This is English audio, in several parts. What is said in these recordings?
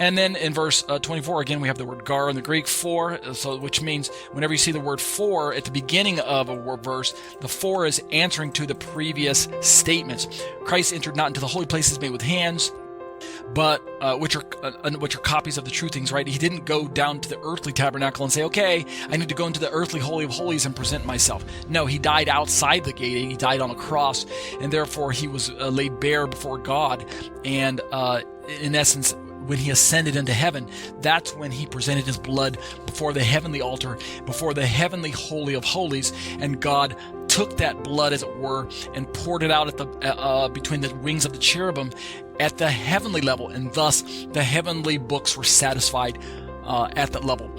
And then in verse 24, again, we have the word gar in the Greek, for, which means whenever you see the word for at the beginning of a verse, the for is answering to the previous statements. Christ entered not into the holy places made with hands, but which are copies of the true things, right? He didn't go down to the earthly tabernacle and say, okay, I need to go into the earthly holy of holies and present myself. No, he died outside the gate. He died on a cross, and therefore he was laid bare before God. And in essence, when he ascended into heaven, that's when he presented his blood before the heavenly altar, before the heavenly holy of holies, and God took that blood, as it were, and poured it out at the between the wings of the cherubim at the heavenly level, and thus the heavenly books were satisfied at that level.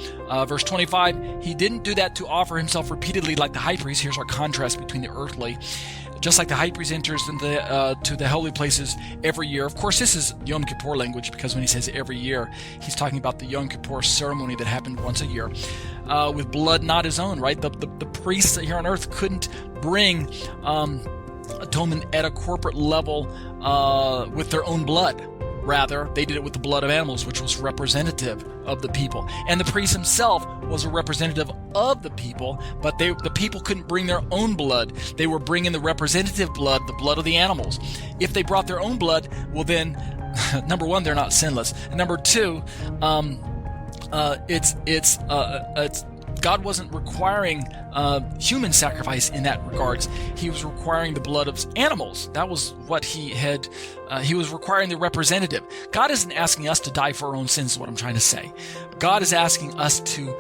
Verse 25, he didn't do that to offer himself repeatedly like the high priest. Here's our contrast between the earthly. Just like the high priest enters to the holy places every year. Of course, this is Yom Kippur language, because when he says every year, he's talking about the Yom Kippur ceremony that happened once a year, with blood not his own, right? The priests here on earth couldn't bring atonement at a corporate level with their own blood. Rather, they did it with the blood of animals, which was representative of the people. And the priest himself was a representative of the people, but the people couldn't bring their own blood. They were bringing the representative blood, the blood of the animals. If they brought their own blood, well then, number one, they're not sinless. And number two, God wasn't requiring human sacrifice in that regards. He was requiring the blood of animals. That was what he had. He was requiring the representative. God isn't asking us to die for our own sins, is what I'm trying to say. God is asking us to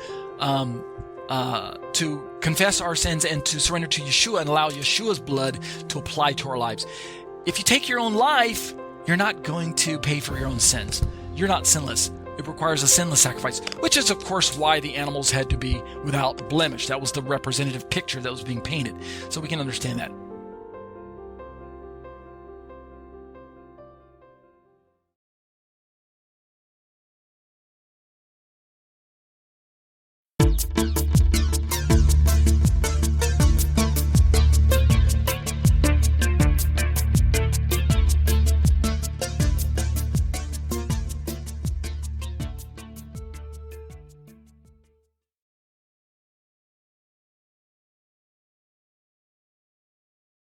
confess our sins and to surrender to Yeshua and allow Yeshua's blood to apply to our lives. If you take your own life, you're not going to pay for your own sins. You're not sinless. It requires a sinless sacrifice, which is, of course, why the animals had to be without blemish. That was the representative picture that was being painted. So we can understand that.